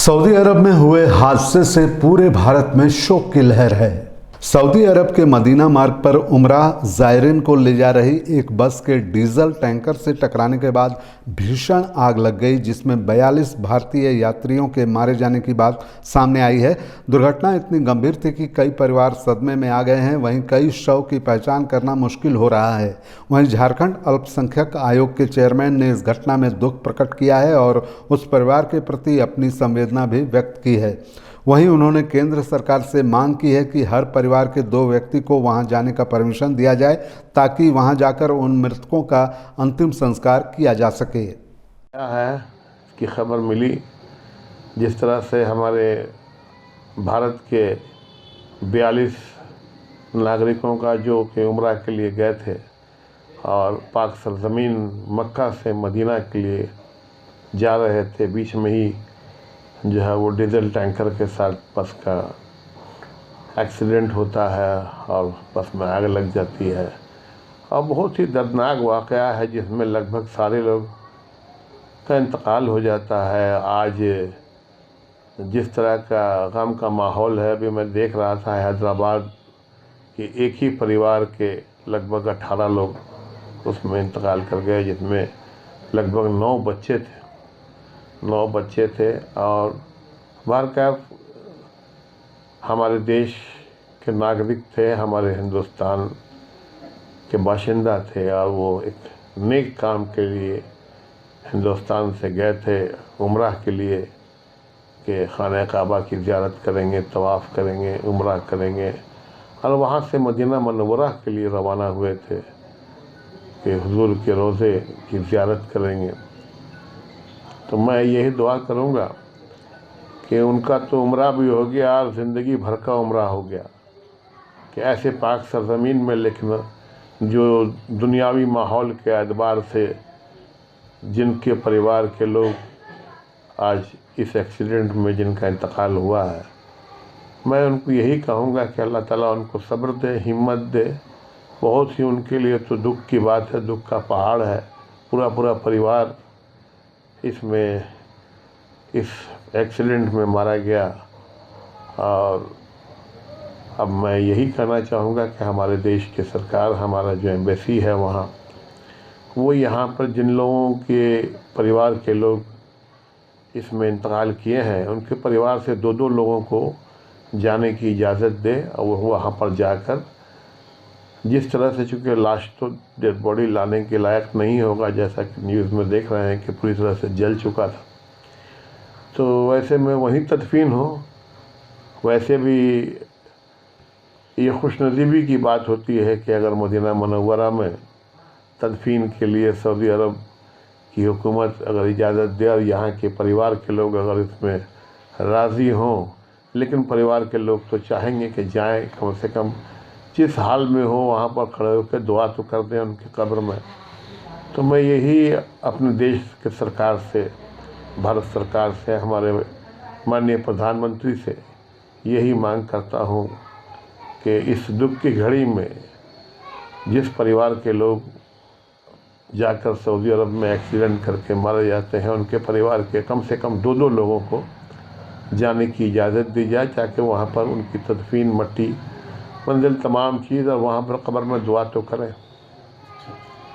Saudi अरब में हुए हादसे से पूरे भारत में शोक की लहर है। सऊदी अरब के मदीना मार्ग पर उमराह ज़ायरीन को ले जा रही एक बस के डीजल टैंकर से टकराने के बाद भीषण आग लग गई, जिसमें 42 भारतीय यात्रियों के मारे जाने की बात सामने आई है। दुर्घटना इतनी गंभीर थी कि कई परिवार सदमे में आ गए हैं। वहीं कई शव की पहचान करना मुश्किल हो रहा है। वहीं झारखंड अल्पसंख्यक आयोग के चेयरमैन ने इस घटना में दुख प्रकट किया है और उस परिवार के प्रति अपनी संवेदना भी व्यक्त की है। वहीं उन्होंने केंद्र सरकार से मांग की है कि हर परिवार के 2 व्यक्ति को वहां जाने का परमिशन दिया जाए, ताकि वहां जाकर उन मृतकों का अंतिम संस्कार किया जा सके। क्या है कि खबर मिली, जिस तरह से हमारे भारत के 42 नागरिकों का जो कि उम्रा के लिए गए थे और पाक सरजमीन मक्का से मदीना के लिए जा रहे थे, बीच में ही जो है वो डीजल टैंकर के साथ बस का एक्सीडेंट होता है और बस में आग लग जाती है। और बहुत ही दर्दनाक वाक़या है, जिसमें लगभग सारे लोग का इंतकाल हो जाता है। आज जिस तरह का गम का माहौल है, अभी मैं देख रहा था हैदराबाद कि एक ही परिवार के लगभग 18 लोग उसमें इंतकाल कर गए, जिसमें लगभग 9 बच्चे थे और बाकायदा हमारे देश के नागरिक थे, हमारे हिंदुस्तान के बाशिंदा थे और वो एक नेक काम के लिए हिंदुस्तान से गए थे उम्रा के लिए कि खाना काबा की ज़ियारत करेंगे, तवाफ़ करेंगे, उम्रा करेंगे और वहाँ से मदीना मनव्वरा के लिए रवाना हुए थे कि हुजूर के रोज़े की ज़ियारत करेंगे। तो मैं यही दुआ करूँगा कि उनका तो उम्रा भी हो गया और ज़िंदगी भर का उम्रा हो गया कि ऐसे पाक सरज़मीन में, लेकिन जो दुनियावी माहौल के एतबार से जिनके परिवार के लोग आज इस एक्सीडेंट में जिनका इंतकाल हुआ है, मैं उनको यही कहूँगा कि अल्लाह ताला उनको सब्र दे, हिम्मत दे। बहुत ही उनके लिए तो दुख की बात है, दुख का पहाड़ है। पूरा परिवार इसमें इस एक्सीडेंट में मारा गया और अब मैं यही कहना चाहूँगा कि हमारे देश की सरकार, हमारा जो एम्बेसी है वहाँ, वो यहाँ पर जिन लोगों के परिवार के लोग इसमें इंतकाल किए हैं, उनके परिवार से 2 लोगों को जाने की इजाज़त दे और वो वहाँ पर जाकर जिस तरह से, चूँकि लाश तो डेड बॉडी लाने के लायक नहीं होगा, जैसा कि न्यूज़ में देख रहे हैं कि पूरी तरह से जल चुका था, तो वैसे में वहीं तदफीन हो। वैसे भी ये खुशनसीबी की बात होती है कि अगर मदीना मनव्वरा में तदफीन के लिए सऊदी अरब की हुकूमत अगर इजाज़त दे और यहाँ के परिवार के लोग अगर इसमें राज़ी हों, लेकिन परिवार के लोग तो चाहेंगे कि जाएं, कम से कम जिस हाल में हो वहाँ पर खड़े होकर दुआ तो कर दें उनकी कब्र में। तो मैं यही अपने देश के सरकार से, भारत सरकार से, हमारे माननीय प्रधानमंत्री से यही मांग करता हूँ कि इस दुख की घड़ी में जिस परिवार के लोग जाकर सऊदी अरब में एक्सीडेंट करके मारे जाते हैं, उनके परिवार के कम से कम 2 लोगों को जाने की इजाज़त दी जाए, ताकि वहाँ पर उनकी तदफीन, मट्टी, मंजिल, तमाम चीज़ और वहाँ पर कब्र में दुआ तो करें।